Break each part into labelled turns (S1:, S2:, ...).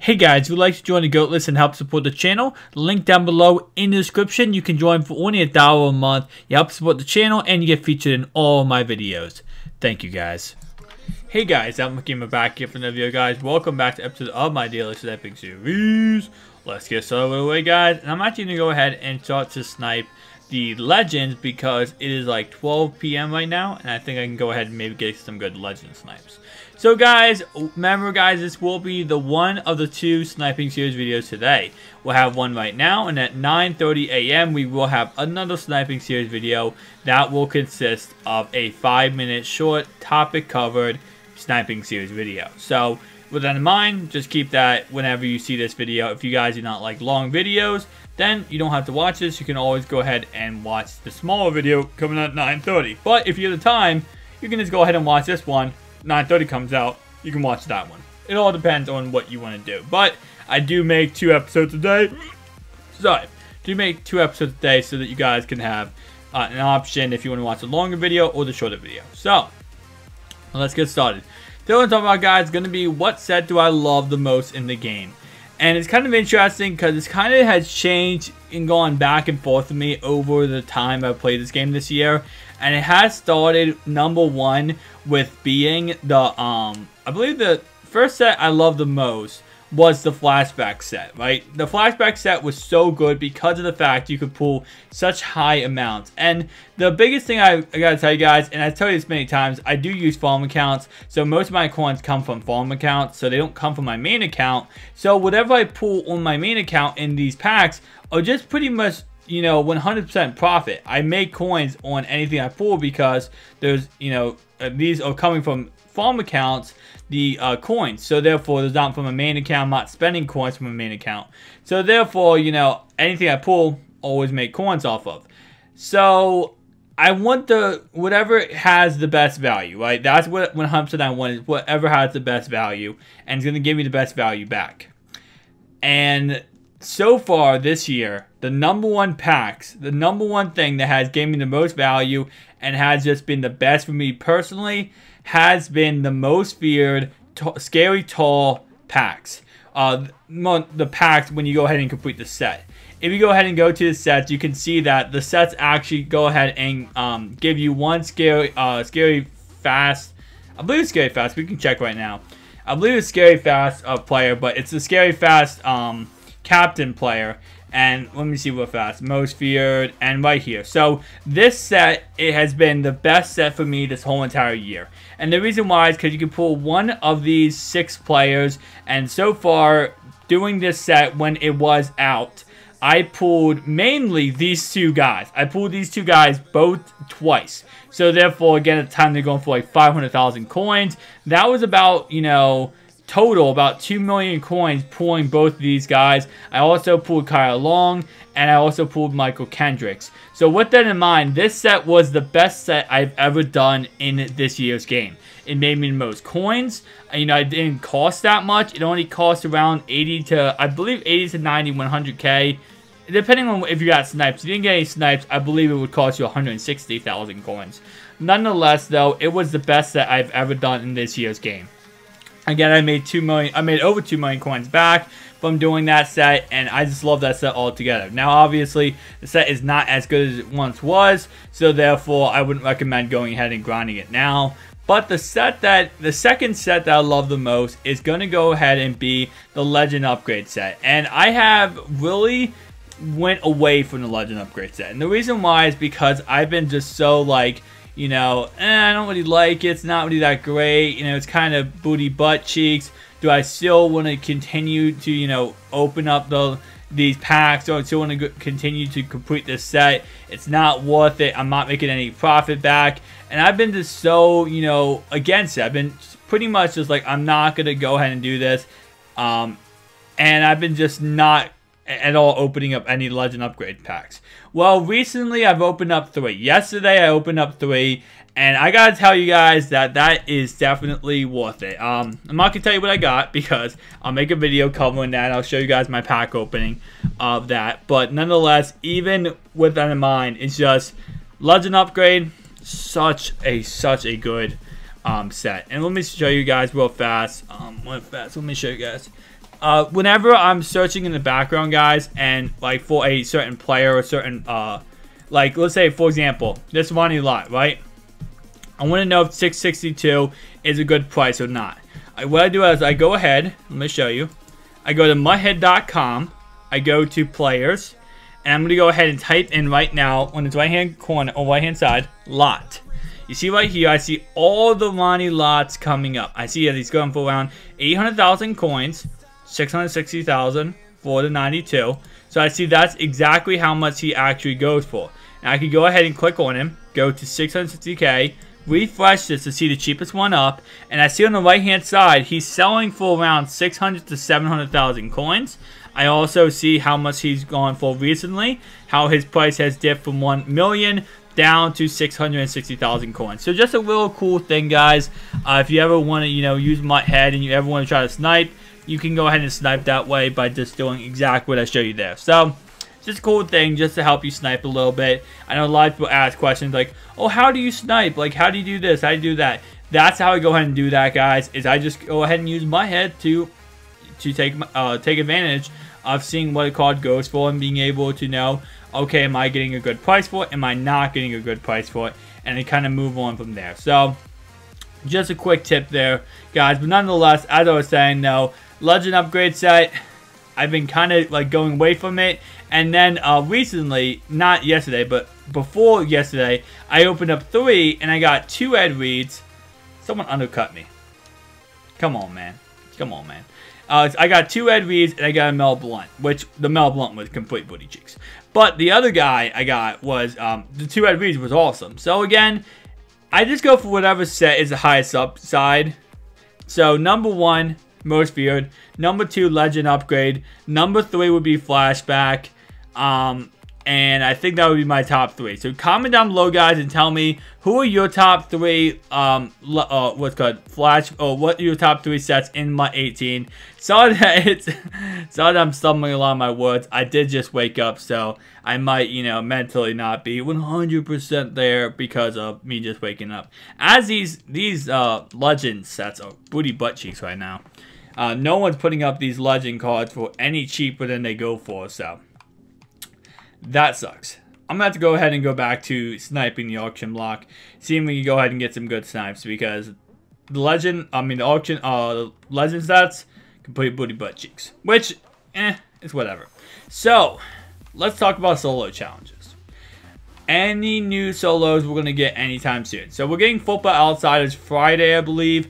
S1: Hey guys, if you'd like to join the GOAT list and help support the channel, link down below in the description. You can join for only $1 a month. You help support the channel and you get featured in all my videos. Thank you guys. Hey guys, I'm Cain Mack back here for another video, guys. Welcome back to episode of my daily Sniping series. Let's get started away, guys. And I'm actually going to go ahead and start to snipe the legends because it is like 12 p.m. right now. And I think I can go ahead and maybe get some good legend snipes. So guys, remember guys, this will be the one of the two sniping series videos today. We'll have one right now, and at 9:30 a.m. we will have another sniping series video that will consist of a 5-minute short topic covered sniping series video. So with that in mind, just keep that whenever you see this video. If you guys do not like long videos, then you don't have to watch this. You can always go ahead and watch the smaller video coming out at 9:30. But if you have the time, you can just go ahead and watch this one. 9:30 comes out, you can watch that one. It all depends on what you want to do. But I do make 2 episodes a day. Sorry, do make 2 episodes a day so that you guys can have an option if you want to watch a longer video or the shorter video. So let's get started. So what I'm talking about, guys, is going to be what set do I love the most in the game. And it's kind of interesting because it's kind of has changed and gone back and forth with me over the time I've played this game this year. And it has started number 1 with being the, I believe the first set I love the most was the flashback set, right? The flashback set was so good because of the fact you could pull such high amounts. And the biggest thing I gotta tell you guys, and I tell you this many times, I do use farm accounts. So most of my coins come from farm accounts, so they don't come from my main account. So whatever I pull on my main account in these packs are just pretty much, you know, 100% profit. I make coins on anything I pull because there's, you know, these are coming from farm accounts, the coins. So therefore, there's not from a main account. I'm not spending coins from a main account. So therefore, you know, anything I pull, always make coins off of. So I want the, whatever has the best value, right? That's what 100% I want, is whatever has the best value and it's going to give me the best value back. And so far this year, the number 1 packs, the number 1 thing that has given me the most value and has just been the best for me personally has been the most feared scary tall packs. The packs when you go ahead and complete the set. If you go ahead and go to the sets, you can see that the sets actually go ahead and give you one scary fast. I believe it's scary fast. We can check right now. I believe it's scary fast player, but it's a scary fast captain player. And let me see what fast, most feared, and right here. So this set, it has been the best set for me this whole entire year. And the reason why is because you can pull one of these 6 players. And so far, doing this set when it was out, I pulled mainly these 2 guys. I pulled these 2 guys both twice. So therefore, again, at the time they're going for like 500,000 coins. That was about, you know, total about 2 million coins pulling both of these guys. I also pulled Kyle Long and I also pulled Michael Kendricks. So with that in mind, this set was the best set I've ever done in this year's game. It made me the most coins. You know, it didn't cost that much. It only cost around 80 to, I believe 80 to 90, 100k. Depending on if you got snipes. If you didn't get any snipes, I believe it would cost you 160,000 coins. Nonetheless, though, it was the best set I've ever done in this year's game. Again, I made over 2 million coins back from doing that set, and I just love that set altogether. Now, obviously, the set is not as good as it once was, so therefore, I wouldn't recommend going ahead and grinding it now. But the second set that I love the most is going to go ahead and be the Legend Upgrade set. And I have really went away from the Legend Upgrade set. And the reason why is because I've been just so like, you know, I don't really like it. It's not really that great. You know, it's kind of booty butt cheeks. Do I still want to continue to, you know, open up these packs? Or I still want to continue to complete this set? It's not worth it. I'm not making any profit back. And I've been just so, you know, against it. I've been pretty much just like, I'm not going to go ahead and do this. And I've been just not at all opening up any Legend Upgrade packs. Well, recently I've opened up 3. Yesterday I opened up 3, and I gotta tell you guys that that is definitely worth it. I'm not gonna tell you what I got because I'll make a video covering that. I'll show you guys my pack opening of that. But nonetheless, even with that in mind, it's just Legend Upgrade, such a good set. And let me show you guys real fast. Let me show you guys. whenever I'm searching in the background, guys, and like for a certain player or certain, like let's say for example, this Ronnie Lott, right? I want to know if 662 is a good price or not. What I do is I go ahead, let me show you. I go to muthead.com, I go to players, and I'm going to go ahead and type in right now on the right hand corner or right hand side, Lott. You see right here, I see all the Ronnie Lotts coming up. I see that he's going for around 800,000 coins, 660,000 for the 92. So I see that's exactly how much he actually goes for. Now I can go ahead and click on him, go to 660k, refresh this to see the cheapest one up, and I see on the right hand side he's selling for around 600 to 700,000 coins. I also see how much he's gone for recently, how his price has dipped from 1 million down to 660,000 coins. So just a little cool thing, guys. If you ever want to, use MUT head and you ever want to try to snipe, you can go ahead and snipe that way by just doing exactly what I showed you there. So just a cool thing just to help you snipe a little bit. I know a lot of people ask questions like, oh, how do you snipe? Like, how do you do this? How do you do that? That's how I go ahead and do that, guys, is I just go ahead and use MUT head to take advantage of seeing what a card goes for and being able to know, okay, am I getting a good price for it? Am I not getting a good price for it? And then kind of move on from there. So just a quick tip there, guys. But nonetheless, as I was saying, though, Legend upgrade set, I've been kind of like going away from it. And then recently, not yesterday, but before yesterday, I opened up 3 and I got 2 Ed Reeds. Someone undercut me. Come on, man. Come on, man. I got 2 Ed Reeds and I got a Mel Blount, which the Mel Blount was complete booty cheeks. But the other guy I got was, the 2 Ed Reeds was awesome. So again, I just go for whatever set is the highest upside. So number 1, most feared. Number 2, legend upgrade. Number 3 would be flashback. And I think that would be my top 3. So comment down below, guys, and tell me who are your top 3 what's called flash, or what are your top 3 sets in MUT 18. Sorry that I'm stumbling along my words. I did just wake up, so I might, mentally not be 100% there because of me just waking up. As these legend sets are booty butt cheeks right now. No one's putting up these legend cards for any cheaper than they go for, so that sucks. I'm gonna have to go ahead and go back to sniping the auction block, seeing if we can go ahead and get some good snipes, because the legend sets, complete booty butt cheeks, which it's whatever. So let's talk about solo challenges. Any new solos we're gonna get anytime soon. So we're getting Football Outsiders Friday, I believe,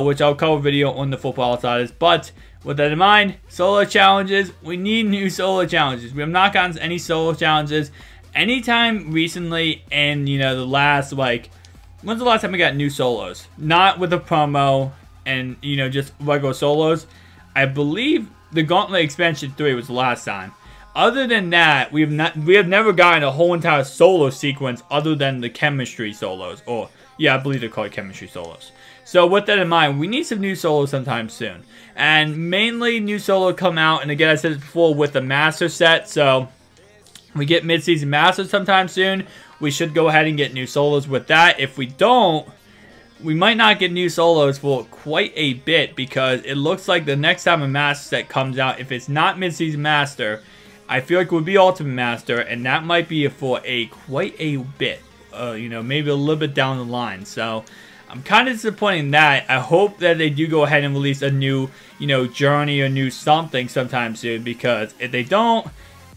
S1: which I'll cover a video on the Football Outsiders. But with that in mind, solo challenges, we need new solo challenges. We have not gotten any solo challenges anytime recently in, the last, like, when's the last time we got new solos? Not with a promo and, just regular solos. I believe the Gauntlet Expansion 3 was the last time. Other than that, we have never gotten a whole entire solo sequence other than the chemistry solos. Or, yeah, I believe they're called chemistry solos. So with that in mind, we need some new solos sometime soon. And mainly new solo come out, and again, I said this before, with the master set. So we get mid-season masters sometime soon. We should go ahead and get new solos with that. If we don't, we might not get new solos for quite a bit, because it looks like the next time a master set comes out, if it's not mid-season master, I feel like it would be ultimate master, and that might be for quite a bit. Maybe a little bit down the line. So I'm kind of disappointed in that. I hope that they do go ahead and release a new, journey or new something sometime soon, because if they don't,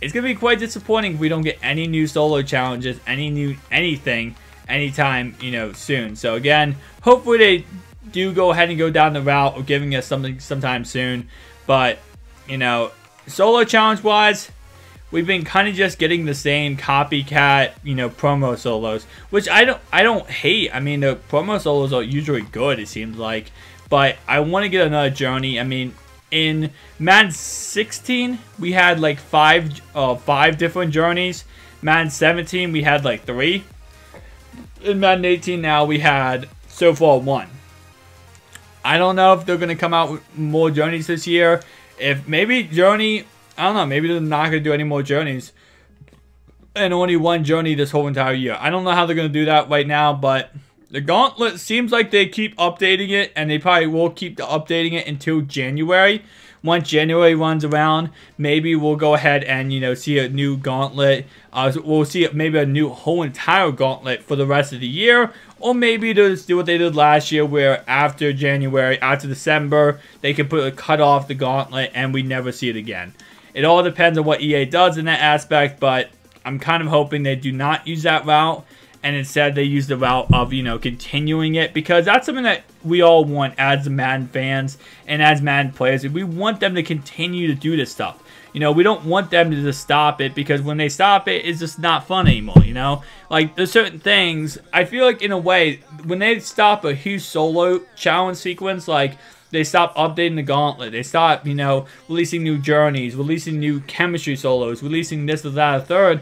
S1: it's going to be quite disappointing if we don't get any new solo challenges, anything, anytime, soon. So again, hopefully they do go ahead and go down the route of giving us something sometime soon. But, solo challenge-wise, we've been kind of just getting the same copycat, promo solos, which I don't hate. I mean, the promo solos are usually good, it seems like, but I want to get another journey. I mean, in Madden 16, we had like five different journeys. Madden 17, we had like 3. In Madden 18 now, we had so far 1. I don't know if they're going to come out with more journeys this year. If maybe journey, I don't know, maybe they're not going to do any more journeys. And only 1 journey this whole entire year. I don't know how they're going to do that right now, but the Gauntlet seems like they keep updating it, and they probably will keep updating it until January, once January runs around, maybe we'll go ahead and, you know, see a new gauntlet. We'll see maybe a new whole entire gauntlet for the rest of the year. Or maybe they'll just do what they did last year, where after January, after December, they can cut off the gauntlet and we never see it again. It all depends on what EA does in that aspect, but I'm kind of hoping they do not use that route, and instead they use the route of, you know, continuing it, because that's something that we all want as Madden fans and as Madden players. We want them to continue to do this stuff. You know, we don't want them to just stop it, because when they stop it, it's just not fun anymore, you know? Like, there's certain things, I feel like in a way, when they stop a huge solo challenge sequence, like, they stop updating the gauntlet, they stop, you know, releasing new journeys, releasing new chemistry solos, releasing this or that or third,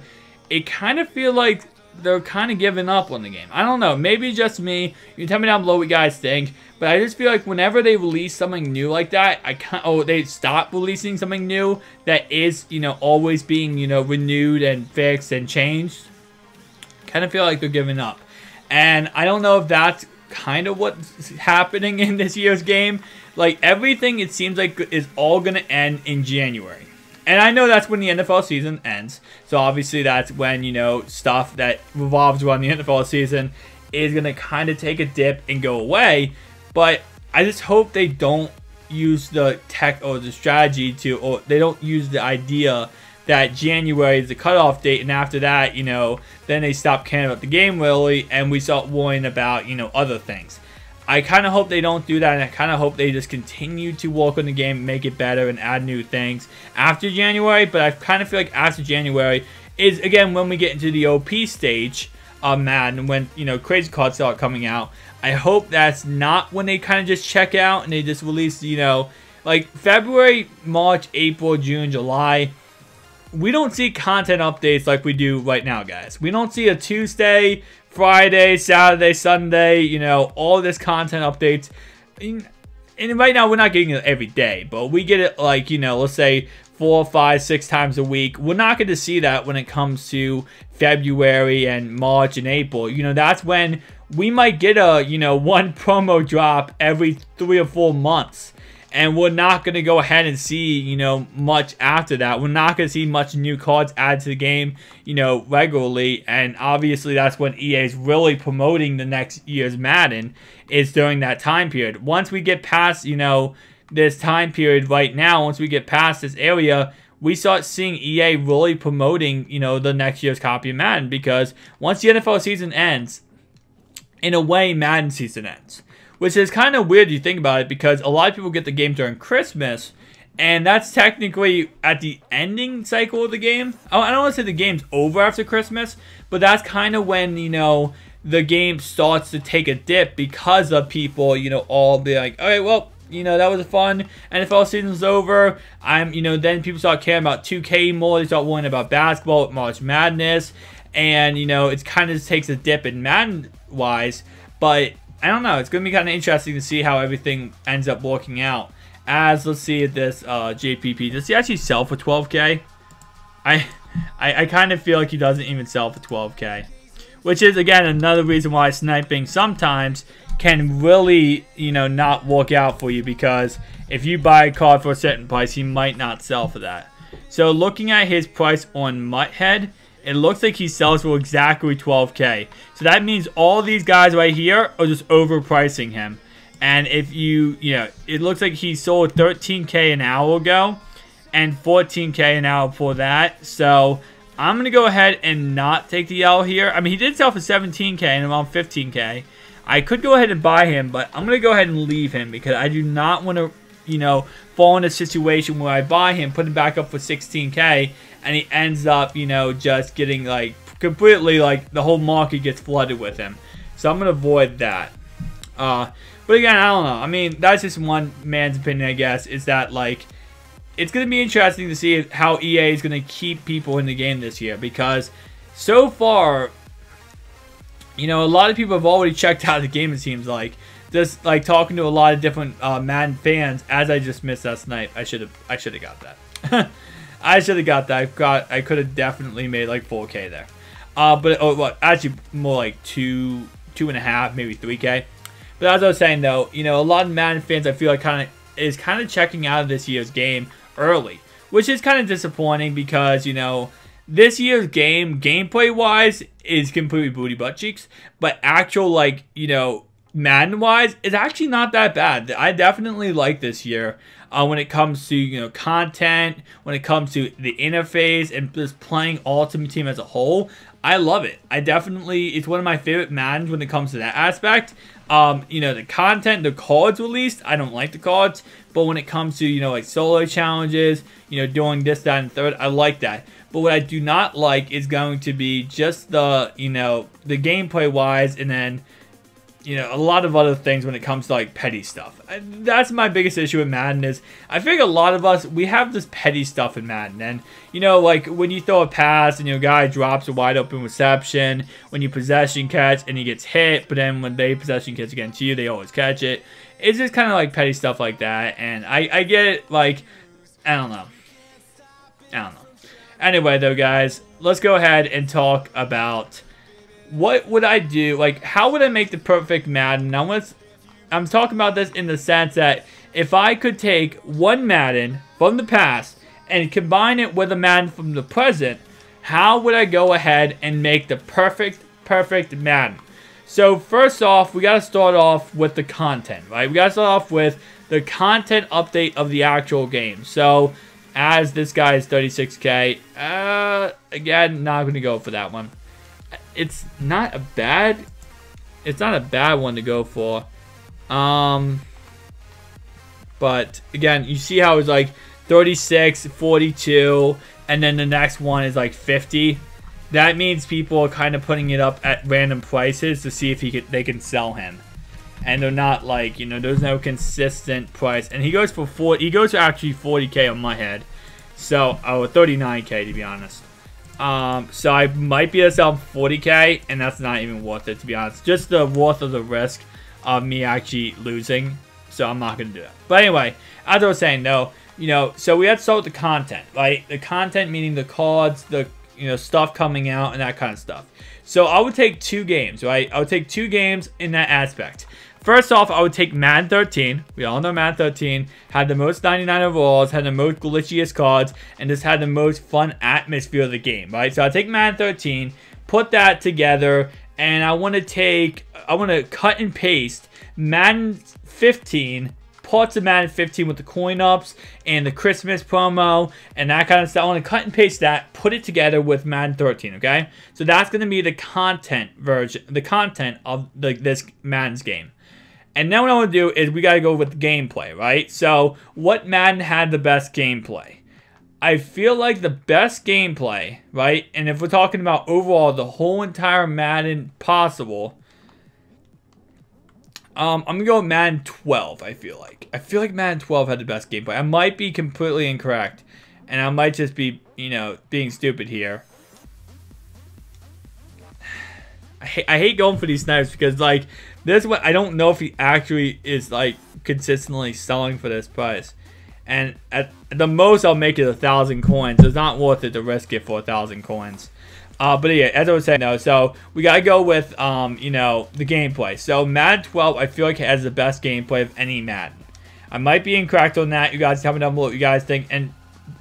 S1: it kind of feel like they're kind of giving up on the game. I don't know, maybe just me. You can tell me down below what you guys think, but I just feel like whenever they release something new like that, they stop releasing something new that is, you know, always being, you know, renewed and fixed and changed, kind of feel like they're giving up. And I don't know if that's kind of what's happening in this year's game. Like, everything, it seems like, is all going to end in January. And I know that's when the NFL season ends. So obviously that's when, you know, stuff that revolves around the NFL season is going to kind of take a dip and go away. But I just hope they don't use the tech or the strategy to, or they don't use the idea that January is the cutoff date, and after that, you know, then they stop caring about the game really, and we start worrying about, you know, other things. I kind of hope they don't do that, and I kind of hope they just continue to work on the game, make it better, and add new things after January. But I kind of feel like after January is, again, when we get into the OP stage of Madden, when, you know, crazy cards start coming out. I hope that's not when they kind of just check out and they just release, you know, like February, March, April, June, July. We don't see content updates like we do right now, guys. We don't see a Tuesday, Friday, Saturday, Sunday, you know, all this content updates. And right now, we're not getting it every day, but we get it, like, you know, let's say 4, 5, 6 times a week. We're not going to see that when it comes to February and March and April. You know, that's when we might get a, you know, one promo drop every 3 or 4 months. And we're not going to go ahead and see, you know, much after that. We're not going to see much new cards added to the game, you know, regularly. And obviously that's when EA is really promoting the next year's Madden, is during that time period. Once we get past, you know, this time period right now, once we get past this area, we start seeing EA really promoting, you know, the next year's copy of Madden. Because once the NFL season ends, in a way, Madden season ends. Which is kind of weird if you think about it, because a lot of people get the game during Christmas, and that's technically at the ending cycle of the game. I don't want to say the game's over after Christmas, but that's kind of when, you know, the game starts to take a dip, because of people, you know, all be like, all right, well, you know, that was fun. NFL season's over. You know, then people start caring about 2K more. They start worrying about basketball, March Madness, and, you know, it kind of just takes a dip in Madden-wise, but I don't know. It's going to be kind of interesting to see how everything ends up working out. As, let's see at this JPP. Does he actually sell for 12K? I kind of feel like he doesn't even sell for 12K. Which is, again, another reason why sniping sometimes can really, you know, not work out for you. Because if you buy a card for a certain price, he might not sell for that. So, looking at his price on MUT, it looks like he sells for exactly 12K. So that means all these guys right here are just overpricing him. And if you know, it looks like he sold 13K an hour ago and 14K an hour before that. So I'm going to go ahead and not take the L here. I mean, he did sell for 17K and around 15K. I could go ahead and buy him, but I'm going to go ahead and leave him, because I do not want to, you know, fall in a situation where I buy him, put him back up for 16K, and he ends up, you know, just getting, like, completely, like, the whole market gets flooded with him. So I'm going to avoid that. But again, I don't know. I mean, that's just one man's opinion, I guess, is that, like, it's going to be interesting to see how EA is going to keep people in the game this year. Because so far, you know, a lot of people have already checked out the game, it seems like. Just, like, talking to a lot of different Madden fans, as I just missed that snipe. I should have got that. I should have got that. I could have definitely made like 4K there. But actually more like 2.5, maybe 3K. But as I was saying though, you know, a lot of Madden fans, I feel like kind of is kind of checking out of this year's game early, which is kind of disappointing because, you know, this year's game, gameplay-wise, is completely booty butt cheeks, but actual, like, you know, Madden-wise, is actually not that bad. I definitely like this year when it comes to, you know, content, when it comes to the interface, and just playing Ultimate Team as a whole. I love it. It's one of my favorite Maddens when it comes to that aspect. You know, the content, the cards released, I don't like the cards, but when it comes to, you know, like solo challenges, you know, doing this, that, and third, I like that. But what I do not like is going to be just the, you know, the gameplay wise, and then, you know, a lot of other things when it comes to like petty stuff. That's my biggest issue with Madden is I think a lot of us, we have this petty stuff in Madden. And, you know, like when you throw a pass and your guy drops a wide open reception, when you possession catch and he gets hit, but then when they possession catch against you, they always catch it. It's just kind of like petty stuff like that. And I get it, like, I don't know. Anyway, though, guys, let's go ahead and talk about what would I do. Like, how would I make the perfect Madden? Now, I'm talking about this in the sense that if I could take one Madden from the past and combine it with a Madden from the present, how would I go ahead and make the perfect Madden? So, first off, we got to start off with the content, right? We got to start off with the content update of the actual game. So, as this guy is 36K, again, not going to go for that one. It's not a bad one to go for. But again, you see how it's like 36, 42, and then the next one is like 50. That means people are kind of putting it up at random prices to see if they can sell him. And they're not like, you know, there's no consistent price. And he goes for he goes for actually 40K on my head. So, 39K to be honest. So I might be able to sell 40K, and that's not even worth it to be honest. Just the worth of the risk of me actually losing. So I'm not going to do that. But anyway, as I was saying though, you know, so we have to start with the content, right? The content meaning the cards, the, you know, stuff coming out and that kind of stuff. So I would take 2 games, right? I would take 2 games in that aspect. First off, I would take Madden 13. We all know Madden 13 had the most 99 overalls, had the most glitchiest cards, and just had the most fun atmosphere of the game, right? So I take Madden 13, put that together, and I want to cut and paste Madden 15, parts of Madden 15 with the coin ups and the Christmas promo and that kind of stuff. I want to cut and paste that, put it together with Madden 13, okay? So that's going to be the content version, the content of this Madden's game. And now what I want to do is we got to go with gameplay, right? So what Madden had the best gameplay? I feel like the best gameplay, right? And if we're talking about overall the whole entire Madden possible, I'm going to go with Madden 12, I feel like. I feel like Madden 12 had the best gameplay. I might be completely incorrect. And I might just be, you know, being stupid here. I hate going for these snipes because, like, this one, I don't know if he actually is, like, consistently selling for this price. And at the most, I'll make it 1,000 coins. It's not worth it to risk it for 1,000 coins. But yeah, as I was saying, though, so we got to go with, you know, the gameplay. So Madden 12, I feel like has the best gameplay of any Madden. I might be incorrect on that. You guys tell me down below what you guys think. And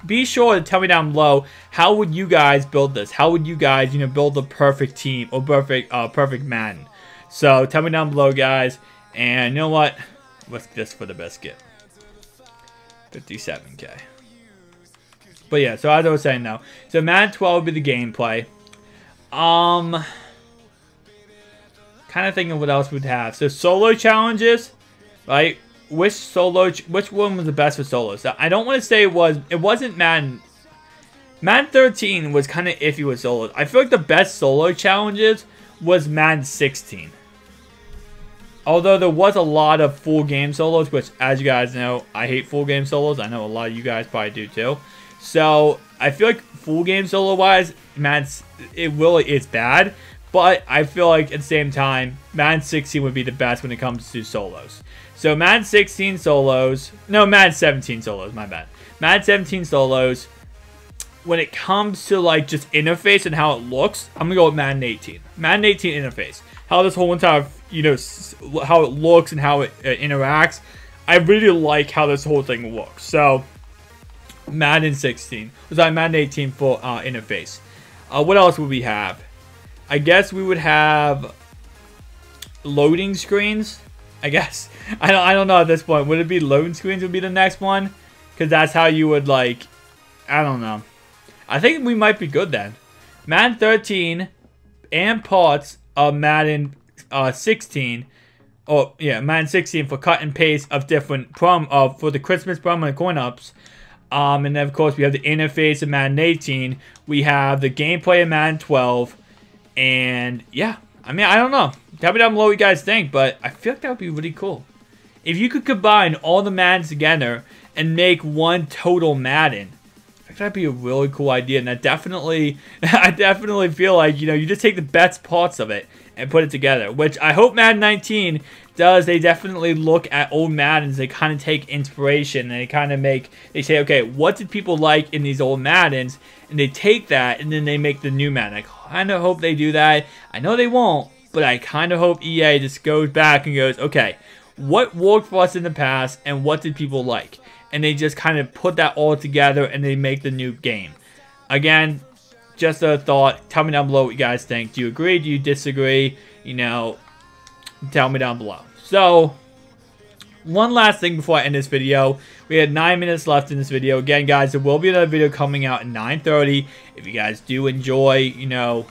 S1: be sure to tell me down below, how would you guys build this? How would you guys, you know, build the perfect team or perfect Madden? So tell me down below, guys. And you know what? What's this for the biscuit? 57K. But yeah, so as I was saying, though, so Madden 12 would be the gameplay. Kind of thinking what else we'd have. So solo challenges, right? Which one was the best for solos? I don't want to say it wasn't Madden. Madden 13 was kind of iffy with solos. I feel like the best solo challenges was Madden 16. Although there was a lot of full game solos, which, as you guys know, I hate full game solos. I know a lot of you guys probably do too. So I feel like full game solo wise, it's bad. But I feel like at the same time, Madden 16 would be the best when it comes to solos. So Madden 16 solos, no, Madden 17 solos, my bad. Madden 17 solos, when it comes to like just interface and how it looks, I'm going to go with Madden 18. Madden 18 interface. How this whole entire, you know, how it looks and how it interacts. I really like how this whole thing works. So, Madden 16. Sorry, Madden 18 for interface. What else would we have? I guess we would have loading screens. I guess. I don't know at this point. Would it be loading screens would be the next one? Because that's how you would, like, I don't know. I think we might be good then. Madden 13 and parts of Madden 16. Oh, yeah, Madden 16 for cut and paste of different for the Christmas promo and coin-ups. And then, of course, we have the interface of Madden 18. We have the gameplay of Madden 12. And, yeah. I mean, I don't know. Tell me down below what you guys think, but I feel like that would be really cool. If you could combine all the Maddens together and make one total Madden, I think that'd be a really cool idea. And I definitely feel like, you know, you just take the best parts of it and put it together. Which I hope Madden 19 does. They definitely look at old Maddens. They kind of take inspiration. And they kind of they say, okay, what did people like in these old Maddens? And they take that and then they make the new Madden. I kind of hope they do that. I know they won't. But I kind of hope EA just goes back and goes, okay, what worked for us in the past and what did people like? And they just kind of put that all together and they make the new game. Again, just a thought. Tell me down below what you guys think. Do you agree? Do you disagree? You know, tell me down below. So, one last thing before I end this video. We had 9 minutes left in this video. Again, guys, there will be another video coming out at 9:30. If you guys do enjoy, you know,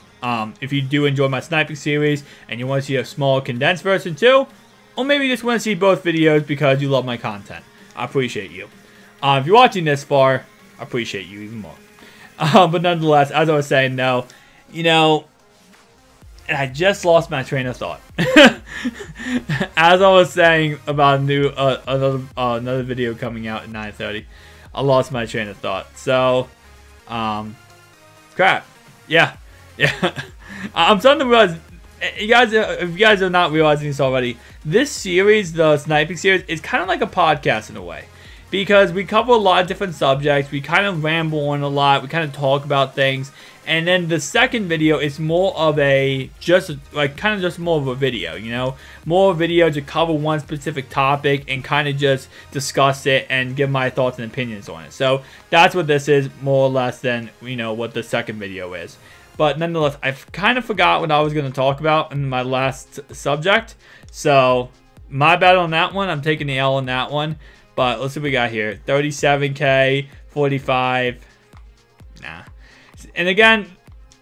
S1: if you do enjoy my sniping series and you want to see a small condensed version too, or maybe you just want to see both videos because you love my content, I appreciate you. If you're watching this far, I appreciate you even more. But nonetheless, as I was saying, though, you know, and I just lost my train of thought. As I was saying about another video coming out at 9:30, I lost my train of thought. So, crap. Yeah. I'm starting to realize, if you guys are not realizing this already, this series, the sniping series, is kind of like a podcast in a way. Because we cover a lot of different subjects, we kind of ramble on a lot, we kind of talk about things. And then the second video is more of a, kind of more of a video, you know? More of a video to cover one specific topic and kind of just discuss it and give my thoughts and opinions on it. So that's what this is, more or less, than, you know, what the second video is. But nonetheless, I kind of forgot what I was going to talk about in my last subject. So, my bad on that one. I'm taking the L on that one. But let's see what we got here. 37K, 45. Nah. And again,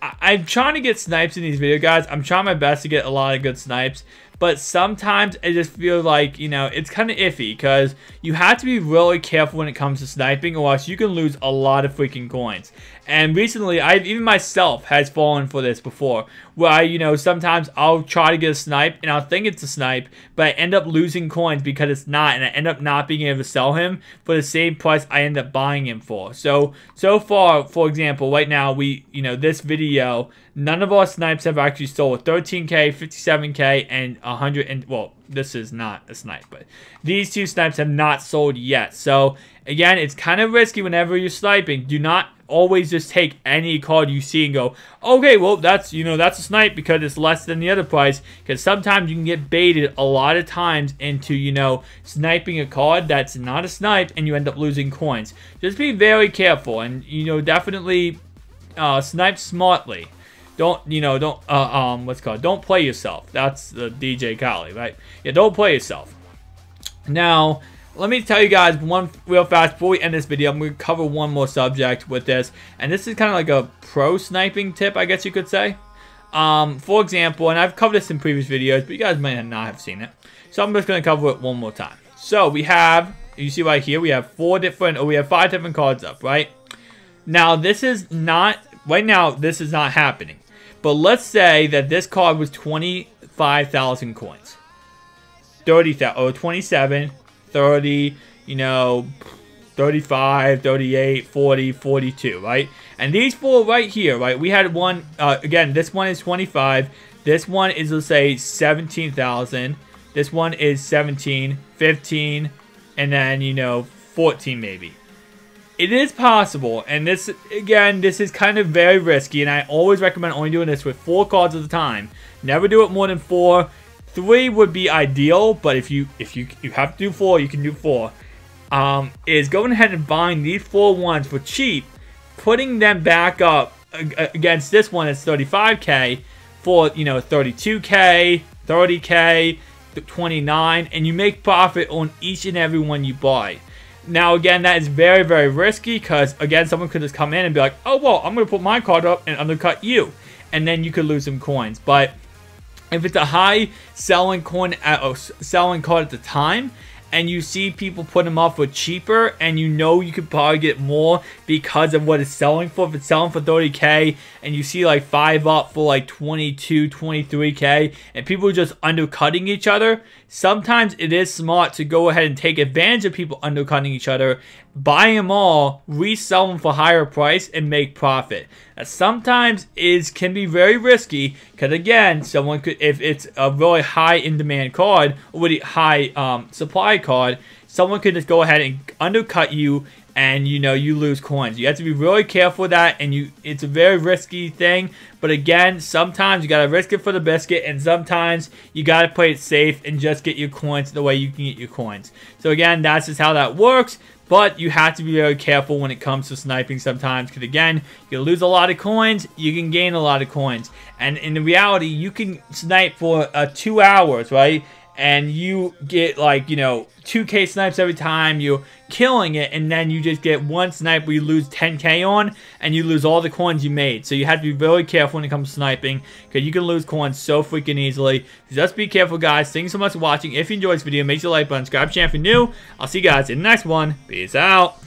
S1: I'm trying to get snipes in these videos, guys. I'm trying my best to get a lot of good snipes. But sometimes I just feel like, you know, it's kind of iffy because you have to be really careful when it comes to sniping, or else you can lose a lot of freaking coins. And recently, even myself has fallen for this before, where you know, sometimes I'll try to get a snipe and I'll think it's a snipe, but I end up losing coins because it's not, and I end up not being able to sell him for the same price I end up buying him for. So far, for example, right now, this video, none of our snipes have actually sold. 13K, 57K, and 100, and well, this is not a snipe, but these two snipes have not sold yet. So again, it's kind of risky whenever you're sniping. Do not always just take any card you see and go, okay, well, that's a snipe because it's less than the other price. Because sometimes you can get baited a lot of times into, you know, sniping a card that's not a snipe, and you end up losing coins. Just be very careful, and, you know, definitely snipe smartly. Don't play yourself. That's the DJ Khaled, right? Yeah, don't play yourself. Now, let me tell you guys one real fast before we end this video. I'm going to cover one more subject with this, and this is kind of like a pro sniping tip, I guess you could say. For example, and I've covered this in previous videos, but you guys may not have seen it, so I'm just going to cover it one more time. So we have, you see right here, we have 5 different cards up, right? Now this is not, right now this is not happening, but let's say that this card was 25,000 coins, 30,000 or 27. 30, you know, 35, 38, 40, 42, right? And these 4 right here, right? We had one, again, this one is 25. This one is, let's say, 17,000. This one is 17, 15, and then, you know, 14 maybe. It is possible, and this, again, this is kind of very risky, and I always recommend only doing this with 4 cards at a time. Never do it more than 4. 3 would be ideal, but if you have to do 4, you can do 4. Is going ahead and buying these 4 ones for cheap, putting them back up against this one that's 35k for, you know, 32k, 30k, 29, and you make profit on each and every one you buy. Now again, that is very, very risky because again, someone could just come in and be like, oh well, I'm gonna put my card up and undercut you, and then you could lose some coins. But if it's a high selling coin selling card at the time, and you see people put them up for cheaper, and you know you could probably get more because of what it's selling for. If it's selling for 30k and you see like 5 up for like 22, 23k, and people are just undercutting each other, sometimes it is smart to go ahead and take advantage of people undercutting each other, buy them all, resell them for higher price, and make profit. Now, sometimes can be very risky because again, someone could, if it's a really high in demand card or really high supply card, someone could just go ahead and undercut you, and you know, you lose coins. You have to be really careful with that, and it's a very risky thing. But again, sometimes you gotta risk it for the biscuit, and sometimes you gotta play it safe and just get your coins the way you can get your coins. So again, that's just how that works. But you have to be very careful when it comes to sniping sometimes, because again, you lose a lot of coins, you can gain a lot of coins. And in the reality, you can snipe for 2 hours, right? And you get like, you know, 2k snipes every time, you're killing it, and then you just get one snipe where you lose 10k on, and you lose all the coins you made. So you have to be very careful when it comes to sniping, because you can lose coins so freaking easily. So just be careful, guys. Thanks so much for watching. If you enjoyed this video, make sure to like button, subscribe channel if you're new. I'll see you guys in the next one. Peace out.